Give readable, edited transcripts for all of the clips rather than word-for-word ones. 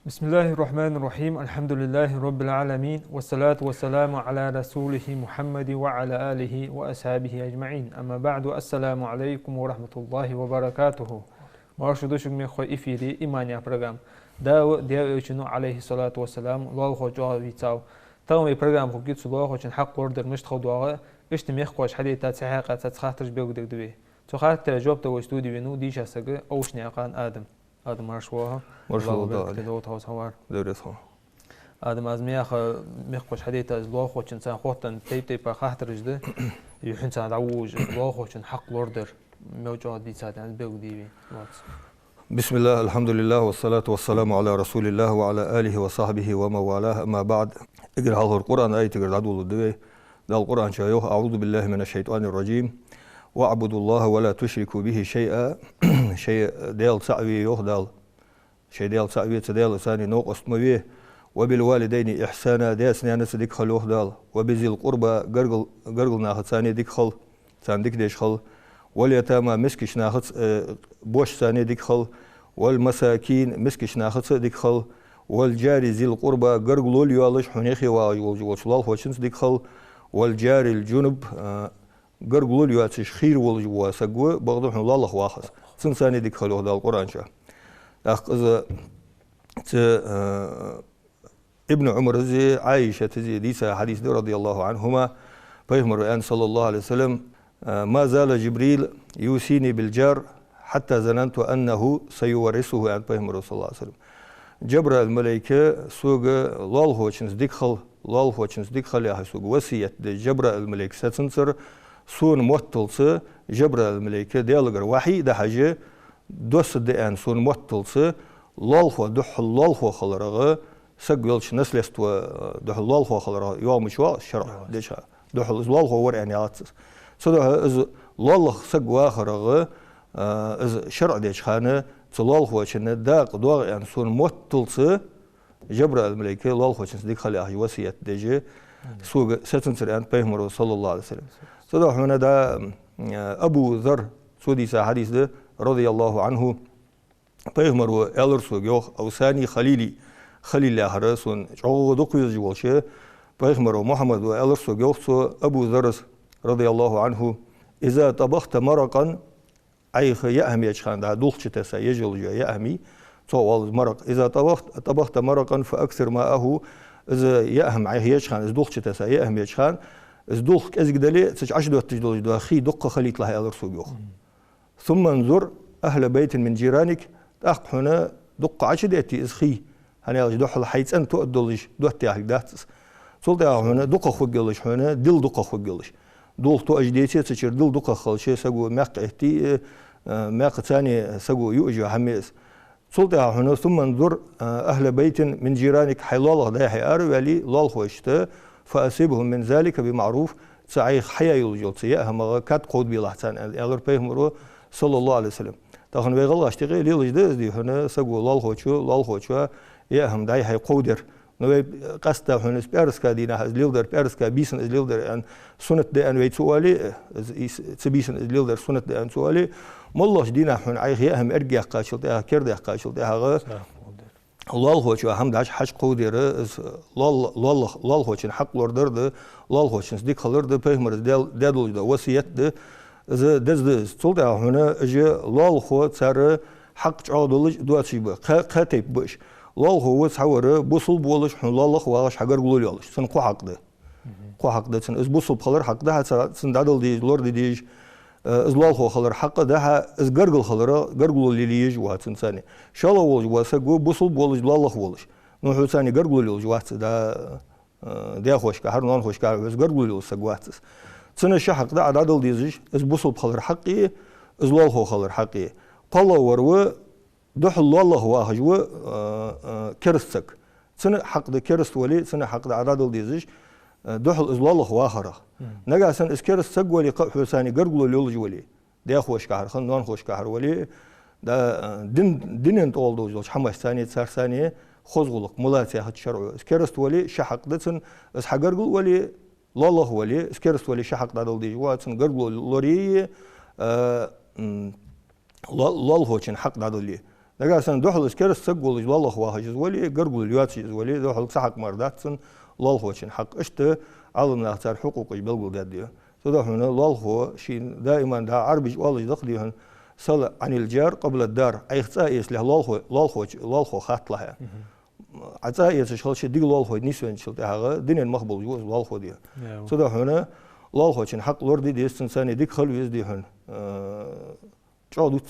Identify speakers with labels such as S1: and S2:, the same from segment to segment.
S1: Bismillahirrahmanirrahim. Elhamdülillahi Rabbil alemin. Ve salatu ve selamu ala Resulihi Muhammedi ve ala alihi ve ashabihi ecma'in. Ama ba'du, assalamu alaikum ve rahmetullahi ve barakatuhu. Marşudu şükme khoy ifiri imaniya program. Dağı diya ölçünü aleyhi salatu ve selam. Lal hocağı vitsav. Tağım program hukit sulağı hoçun haq order mışt xoduağı. İşte mekhoş hadita sahaqa tatxahtır bevgdek dubi. Txahtır cevap da studi venu dişa sagı oşne aqan Adam. Adam marşwaha.
S2: مرحبا
S1: دوت هاوس هوار
S2: دورتها
S1: آدم از میخوش حدیت از الله خوش انسان خوتن تیپ پر خاطر جده یحن سان دعوج الله خوش حق لوردر موجود دي ساعات عند بودي
S2: بسم الله الحمد لله والصلاة والسلام على رسول الله وعلى آله وصحبه ومن والاه أما بعد اقرأ هذا القرآن آية تقرأ عدو الدوي ده القرآن شايوه أعوذ بالله من الشيطان الرجيم واعبدوا الله ولا تشركوا به شيئا شيء ديال سعوي يوه دال شيء ديال سعوي تديال ثاني نوق اسمويه وبالوالدين إحسانا ديال سنانس ديك خلوه دال وبذي القربى قرقل ناخد ثاني ديك خل ثاني ديك ديش خل واليتامى مسكش ناخد بوش ثاني ديك خل والمساكين مسكش ناخد ديك خل والجاري ذي القربى قرقلول يوالش حنيخي وشلال خوشنس ديك خل والجاري الجنب قرقلول يواتش خير والجوا سقوه بغضو حن الله واخص ثاني ديك خلوه دال القرآن شاه أخذ ابن عمر زي عائشة زي ديسا حديث دي رضي الله عنهما فيهمر الآن صلى الله عليه وسلم ما زال جبريل يوصيني بالجار حتى ظننت أنه سيورثه عن فيهمر صلى الله عليه وسلم جبر الملائكة سوق لال هوشنس ديك خل يا سوق وصية جبر الملائكة ستنصر سون موتلس جبر الملائكة ديالغر وحي ده حاجة دوس ديان سون موتلس لالخو دح لالخو خلرغه سقولش نسلست و دح لالخو خلرغه يوم شو شرع ديش دح لالخو ور يعني عطس صدق از لالخ سقوا خرغه از شرع ديش خانه تلالخو شن داق دوغ يعني سون موتلس جبر الملائكه لالخو شن ديك خلي احي وصيه ديجي سوق ستنسر ان بيهمر صلى الله عليه وسلم صدق هنا ده ابو ذر سودي حديث ده رضي الله عنه بيغمر وإلرسو جوخ أو ثاني خليل هرسون جو دقيز جوالشه بيغمر ومحمد وإلرسو جوخ أبو ذر رضي الله عنه إذا طبخت مرقا أي يأهم يجخان ده دولش تسا يجل جو يأهمي صوال مرق إذا طبخت مرقا فأكثر ماءه إذا يأهم عيه يجخان إذا دولش تسا يأهم يجخان إذا دولك إزق دلي سج عشدو تجدول جدو خي دقة خليت لها إلرسو جوخ ثم انظر أهل بيت من جيرانك أخ هنا دق عشدتي إزخي هني أجد دحل حيث أن تؤدلش دوتي أهل داتس صلت هنا دق خوجلش هنا دل دق خوجلش دول تو أجدتي تشير دل دق خلش سجوا مقتي مقتاني سجوا يؤجوا حميس صلت هنا ثم انظر أهل بيت من جيرانك حلال ده حيار ولي لال خوشته فأسيبهم من ذلك بمعروف سعيخ حيا يلجل سيأهم كات قود بيلحسن أغلب بيهمرو صلى الله عليه وسلم تاخن ويغل اشتغي ليلجده دي هنا سقو لال خوچو يأهم داي هي قودر نو قصدا هنا سبيرسكا دينا از ليلدر بيرسكا بيسن از ليلدر ان سنت دي ان ويت سوالي سبيسن از ليلدر سنت دي ان سوالي مولش دينا هن اي يأهم ارجع قاشل ده كرد قاشل ده هغه لال خوچو هم داش حج قودر لال خوچن حق لوردر ده لال خوچن دي خلر ده پیغمبر دل ده وصیت ده إذا دز صلدا هنا أجي لال خو صار حق عادلش دواتشي ب قاتيب بش لال خو صور بوصل بولش لال خو واش حجر قولي يالش سن قو حق ده سن إز بوصل بخلر حق ده سن دادل دي لورد ديج إز لال خو خلر حق ده إز قرقل خلر قرقل اللي ليج وات إنساني شالا ولج واسقو بوصل بولش لال خو ولش نوح إنساني قرقل يالج وات ده خوش كهر نان خوش كهر إز قرقل يالج سقوات سنة شحق ده عدل ديزش إز بوصل بخلر حقي إز لال خو خلر حقي قلا ورو دح الله واهجو كرستك سنة حق ده كرست ولي سنة حق ده عدل ديزش دح إز لال خو آخره نجا سن إز كرستك ولي حساني قرقلو ليولج ولي ده خوش كهر خن نون خوش كهر ولي دا دين تولدو جوش حماس ثانية صار ثانية خزغلق ملاتي هاد شرع سكرست ولي شحق دتن اس حجرجل ولي لله ولي سكرست ولي شحق دادل دي جواتن جرجل لوري لله هوشن حق دادل لي دقا سن دوحل سكرست سجول لله واحد ولي جرجل يواتي ولي دوحل صحق مرداتن لله هوشن حق اشت علمنا اختار حقوق بلغل داديو تدحون لله هو شين دائما دا عربي والله دقديهن صل عن الجار قبل الدار اي اختار يسله لله خط لها عطا يتشخل شيء ديق لالخو نيسون شلت هذا دين مقبول جوز لالخو دي صدا هنا لالخو شن حق لوردي دي استنساني ديك خلو يزدي هن جادوت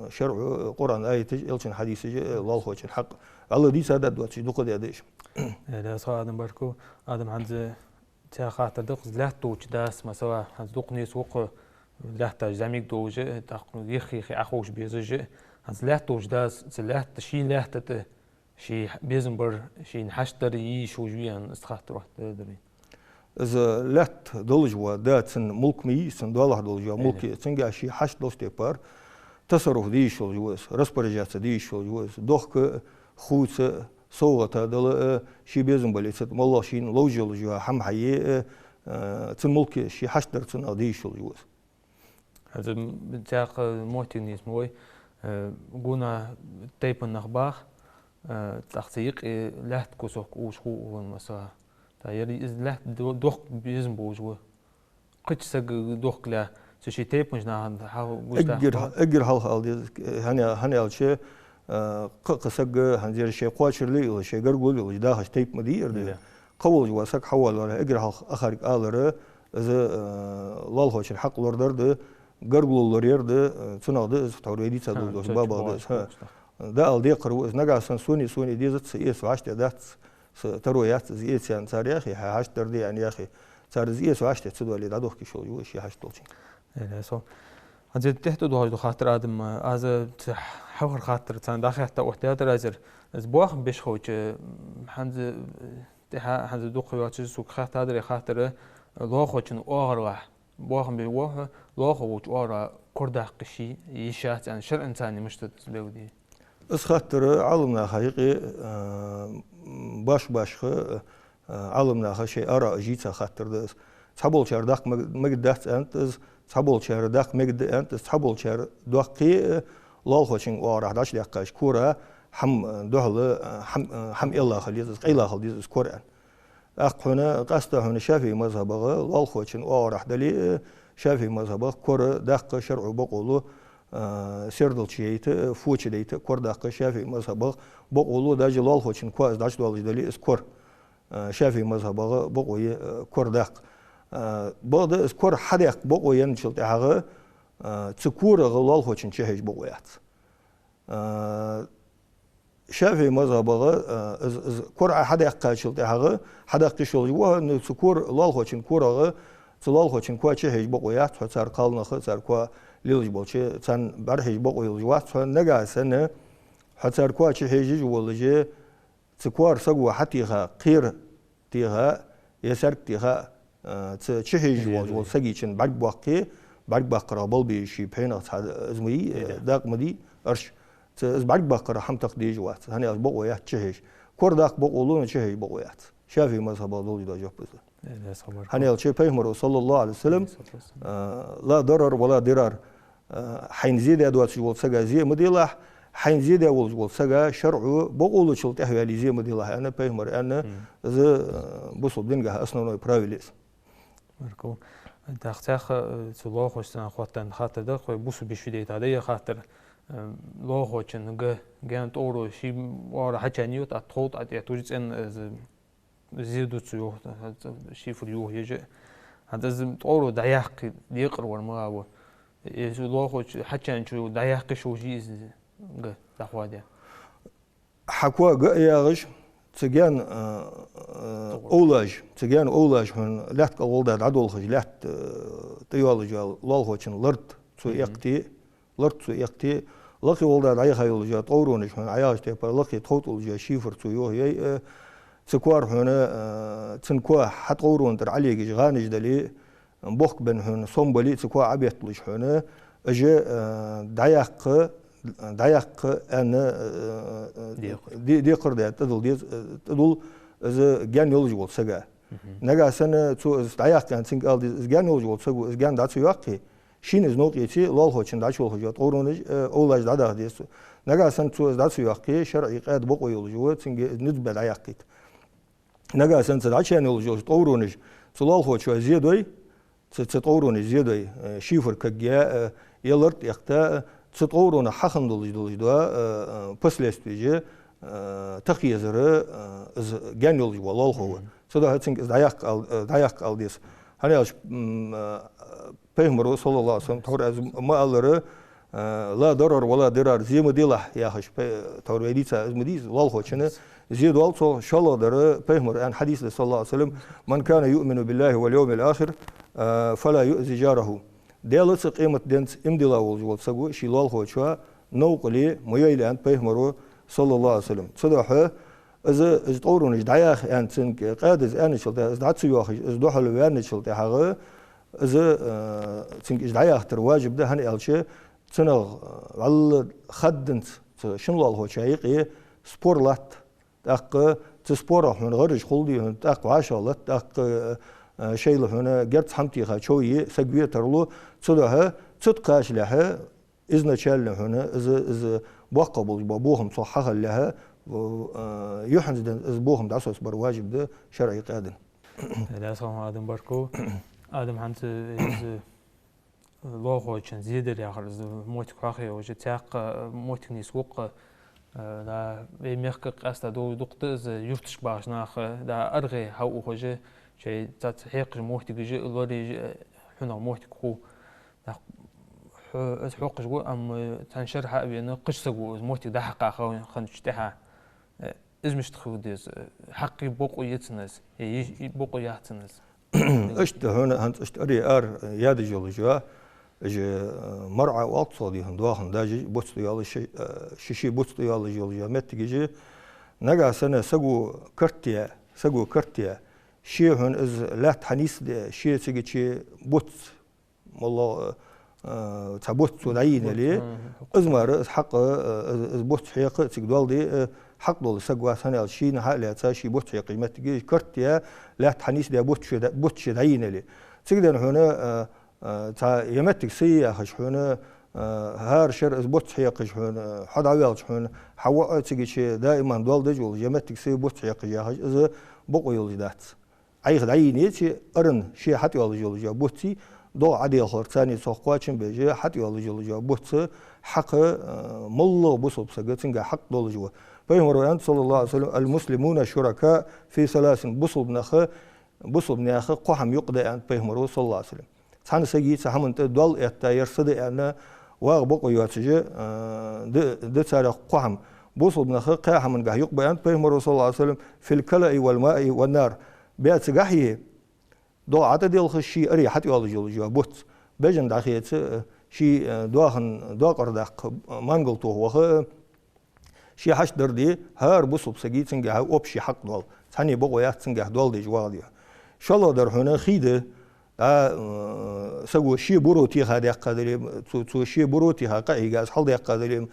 S2: شرع قرآن آية يلشن حديث لالخو شن حق الله دي سادة دوتش دوق دي أديش
S1: لا صار آدم بركو آدم عند تأخذ دق لا توج داس مثلا عند دوق نيس وق لا تجميع دوجة تأخذ يخي أخوش بيزج عند لا توج داس لا تشيل لا تت شيء بيزنبر شيء نحشتر يشو جويان استخدت روح دري
S2: إذا لات دولجوا دات سن ملك مي سن دولار دولجوا ملك سنجا شيء حش دوستي بار تصرف ديشول جوز رسبرجات ديشول جوز دوخ خوت صوغة دل شيء بيزنبر يصير والله شيء لوجل جوا هم حي سن ملك شيء حشتر سن ديشول جوز
S1: هذا بتاع موتين اسمه قونا تيبن نخباخ تحقيق لحت كوسوك وشو مثلا تايري إز لحت دوخ بيزم بوجو قد سج دوخ لا شيء تيبونج نهان حاو
S2: أجر هال هني الشيء قصق هنزير شيء قاشر لي ولا شيء قرقول ولا داخل تيب مدير ده قول جوا سك حول ولا أجر هال آخر آلره إذا الله هوش الحق لوردر ده قرقول لورير ده سنة ده توريدي تدل دوش بابا ده ده الدي قرو نجا سوني دي زت سيس وعشت دات ترويات زيت يعني صار يا أخي عشت دردي يعني يا أخي صار زيت وعشت تسدوا اللي دادوه كشوا يوش عشت طولشين.
S1: لا صو. هذا تحت ده خاطر آدم هذا حوار خاطر تان داخل حتى وقت هذا رازر أسبوع بيش خوش هنز هنز دوقي سوق خاطر هذا خاطر الله خوشن أغرق بواهم بيوه الله خوش أغرق كرده قشي يشات يعني شر إنساني مش تسبودي.
S2: خاطر علمنا حقيقي باش علمنا خشي أرى جيتا خاطر ده تحبول شهر داق مقدات أنت تحبول شهر داق مقد أنت تحبول شهر داقي لال خوشين وارح داش دقاش كورة حم دهل حم إلا خليز إلا خليز كورة أقهنا قصده هنا شافي مذهبه لال خوشين وارح دلي شافي مذهبه كورة داق شرع بقوله سردل شيء فوتش ديت كور داق شافي مذهبه بقوله داج لال خوشين كواز داش دالج دلي اسكور شافي مذهبه بقوي كور داق بعد اسكور حدق بقوي ينشلت هذا تكور لال خوشين شهج بقويات شافي مذهبه كور حدق شلت هذا حدق شلت وهو تكور لال خوشين كور لال خوشين كوا شهج بقويات حصار قالنا خسر كوا ليلج بولشة تان برهج بقوي الجوات فنجا سنة حتى كوا شيء هيجي ولا تكوار سقوا حتىها قير تيها يسرق تيها تشهيج ولا سقيشن بعد بقرة بلبي شيء بينا زمي داق مدي أرش بعد بقرة حم تقدي جوات هني بقويات تشهيج كور داق بقولون تشهيج بقويات شافي مذهب دول دا جوب هني الشيء بيهمر صلى الله عليه وسلم لا ضرر ولا ضرار حين زيد أدوات جول سجا زي مديله حين زيد أول جول سجا شرعه بقول شلت أهوالي زي مديله أنا بيهمر أنا إذا بوصل بينجح أصلا برايفليس.
S1: مركو تختخ الله خوشتن خاطر خاطر ده خوي بوصل بشديد هذا خاطر الله خوشن جانت أورو شيء وارا حجانيوت أتخوت أتوجد إن زيدو تسيوه شيء فريوه يجي هذا زم أورو دايق يقر ورماو الله خوش حتى نشوف دايق شو جيز دخوادي
S2: حكوا جايش تجان أولاج من لحت أولاد عدول خج لحت تيالج الله خوشن لرت سو يقتي لقي أولاد عيا خيول جات أورونش من عياش تبى لقي توتل جا شيفر تيوه يي سكوار هنا تنكوا حتى أورون تر عليه جغانج دلي بوك بن هنا صنبلي سكوا عبيت ليش هنا أجي دايق أنا دي قردة تدل إذا جان يولج وول سجى نجا سنة تو دايق كان سنج إذا جان يولج وول سجى إذا جان داتو ياقي شين إذا نوق يتي لول هوشين داتشول هجات أورونج أولاج دادا ديسو نجا سنة تو داتو ياقي شرعي قاد بقى يولج وول سنج نسبة دايقيت نجا سنة داتشين يولج وول أورونج لول هوش زيادوي تطورون زيادوي شيفر كجيا يلرت يقتا تطورون حخن دولجدوا بسلستيجي تخيزر جانيولج والله هو سدا هاتسنج دايق الديس هنيش بيهمرو صلى الله عليه وسلم تور از ما الله لا ضرر ولا ضرر زي مديله يا خش تور ويديتا از مديز والله شنو زيد والصو شالله در بيهمر عن حديث صلى الله عليه وسلم من كان يؤمن بالله واليوم الآخر فلا يؤذي جاره ديالس قيمة دنس امدلا والسجو شيلال هو شوا نوقلي ميايل عن بيهمرو صلى الله عليه وسلم صدقه إذا تورون إذا دايخ عن سنك قادز عن شلته إذا عتسيوخ إذا دخل وعن شلته حاجة إذا سنك إذا دايخ ترواجب ده هنقالش سنغ على خدنت شنو هو شيء سبور لات تاق تسبورة هنا غرج خلدي هنا تاق عشالة تاق شيء هنا جرت حمتي خاشوي سجوية ترلو صدها صدقاش لها إذن شال هنا إذا بقبل بابوهم صحها لها يحنز إذا بوهم دعسوس برواجب ده شرعي قادن.
S1: لا سلام آدم باركو آدم هنت إذا الله خوشن زيادة يا خالص موت كراخي وجه تاق موت نسوق دا بيميخ قاستا دو دقت يفتش باش ناخ دا أرغي هاو خوجه شيء تحقق موت جي الوري حنا موت كو دا حقوق جو أم تنشرح بأنه قصة جو موت دا حق أخو خنشتها إزمش تخوديز حقي بوقو يتنس بوقو يهتنس
S2: أشت هنا هنت أشت أري ياد جولجوا إج مرعى واقصادي هندواهن داجي بوستيال شيء بوستيال جولجا متجي نجا سنة سجو كرتيا شيء هن إز لا تحنيس شيء تيجي شيء بوت والله تبوت ودعين ليه إزمار حق بوت حقيقة تقدر دي حق دول سجوا سنة شيء نحل شيء بوت حقيقة متجي كرتيا لا تحنيس ده بوت شيء دعين ليه تقدر هنا تا يمتك سيا خشونه هار شر بوت حقيقة شونه حد عويل شونه حواء تيجي دائما دول دجول يمتك سيا بوت حقيقة جاهج إذا بقوا يولدات أي خدعيني تي أرن شيء حتى يولد جا بوتي دو عدي آخر ثاني ساقواتشن بيجي حتى يولد جا بوت حق ملا بصوب سجتنجا حق دول جوا فيهم صلى الله عليه وسلم المسلمون شركاء في ثلاث بصوب ناخ قهم يقضي عند فيهم صلى الله عليه وسلم سان سجي سهم دول يرصد أن وأبقى يواتجي ده سار قهم بوصل نخ قاهم من جه يقبل أنت بهم صلى الله عليه وسلم في الكلاء والماء والنار بيت سجحيه دو عدد الخشي أري حتى يالله جل بوت بجن دخيت شي دواخن داقر دق مانغلتو وخ شي حش دردي هار بوصل سجي تنجح أبشي حق دول ثاني بقى يتنجح دول دي جواليه شاء الله در هنا خيده سووا شيء بروتي هذا قادرين تو شيء بروتي هذا قاعد حال ده قادرين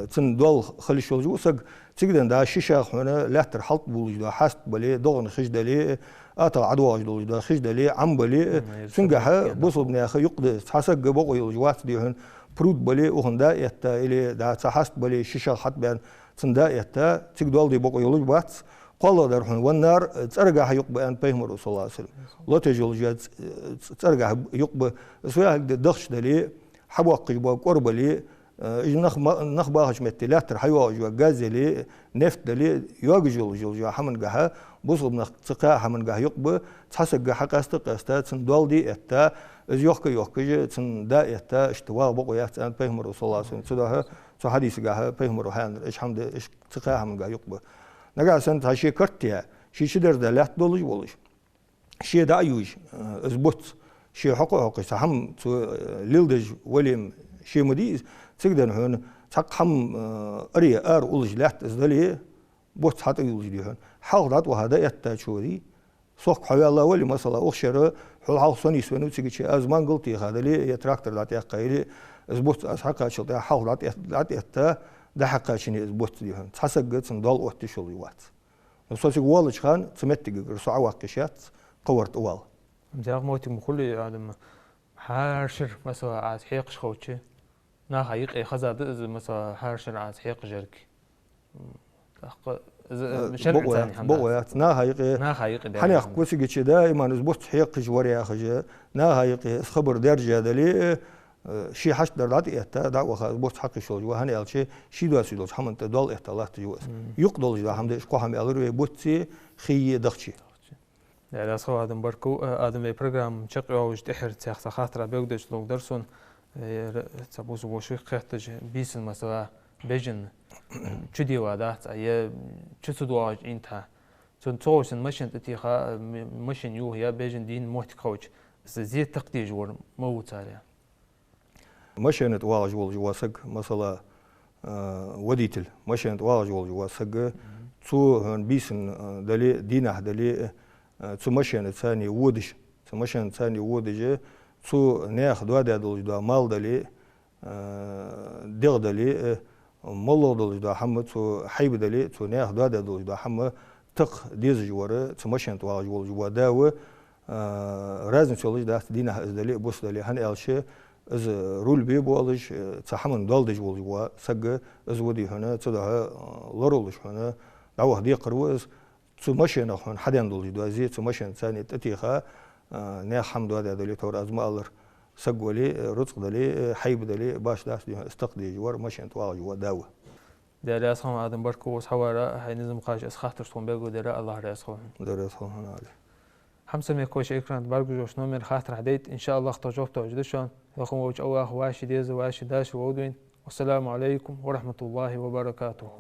S2: تندول خليش الجو سق تقدر ده شيشة هنا لا ترحلت بولج ده حست بلي ضغن خش دلي أطلع عدواج دولج ده خش دلي عم بلي سنجها بوصل من أخي يقدر حسق بقى الجوات دي هن برود بلي وهندا يتا إلى ده حست بلي شيشة حت بين تندا يتا تقدر دي بقى يولج بات قال درحون والنار ترجع يقبل أن بيهم رسول الله صلى الله عليه وسلم لا تجول جد ترجع يقبل سواء الدخش دلي حبوق جبا قرب لي نخ باهش متلات حيوان جوا غاز لي نفط دلي يوجول جوا حمن جها بوصل نخ تقع حمن جها يقبل تحسق جها قاستا تندول دي اتا يوك تندا اتا اشتوا بقيات أن بيهم رسول الله صلى الله عليه وسلم سدها حديث جها بيهم روحان إيش حمد إيش تقع حمن جها يقبل نجا سنت هالشيء كرتيا شيء شدر ده لا تدولج ولش شيء دايوج أزبط شيء حقوق سهم ليلدج وليم شيء مديز تقدر هون تقهم أري ولج لا تزدلي بوت حتى يولج دهون حاضر وهذا يتشوري سوق حوالي الله ولي مثلا أخشر حول حال صني سونو تيجي أزمان قلتي هذا لي يتراكتر داتي قايلي زبوت أسحق شلتي حول داتي أتا ده حقا شني زبوت ديهم تحسق قد صندال وقت شو الوقت نصوصي والش خان تمتق رسوع واقشات قورت أول
S1: مزاق موتي مخلي عدم حارشر مثلا عاد حيق شخوتشي نا حقيقي خزاد مثلا حارشر عاد حيق جرك
S2: بويات نا حقيقي حني أخوسي قتش دائما زبوت حيق جوري أخجة نا حقيقي خبر درجة دلي شي حش درات إهتا دعوة خاص بوست حق شغل وهني ألشي شي دوا سيدوش حمن تدل إهتالات جواز يقدر جدا حمد إشقو هم أغير بوتسي خي دخشي.
S1: يعني أصلا هذا بركو هذا برنامج شقي أو جتحر تأخذ خاطر بيقدرش لو درسون تبوس وشوي خيرتج بيسن مثلا بيجن شدي وادات أيه شو تدواج إنتها تنتوش المشين تتيخا مشين يو هي بيجن دين موت كوتش زيد تقدير جور موت عليه.
S2: مشين تواج وول جواسق مثلا وديتل مشين تواج وول جواسق تو هن بيسن دلي دينه دلي تو مشين ثاني وودش تو مشين ثاني وودج تو ناخ دوادة دلجدا مال دلي دغ دلي ملو دلجدا حمد تو حيب دلي تو ناخ دوادة دلجدا حمد تق ديز جواره تو مشين تواج وول جوا داو رازن شولج داخت دينه دلي بوس دلي هن ألشي از رول بيبولش تحمل دالدج والجوا سجى از ودي هنا تدها لرولش هنا دعوه دي قروز تمشينا هون حدين دولج دوازي تمشين ثاني تتيخا نا حمد هذا دلي تور از مالر سجولي رزق دلي حيب دلي باش داس دي استقدي جوار مشين تواج جوا داوه
S1: ده اسهم ادم بركو حوارا هاي نظم قاش اس خاطر تكون بيقو ده الله راسهم
S2: ده راسهم هنا
S1: حمسة ميكوش إكران برجو جوش نومر خاطر عديت إن شاء الله اختجوب توجدشون يخون وجه أواه واشي ديز واشي داش وودوين والسلام عليكم ورحمة الله وبركاته.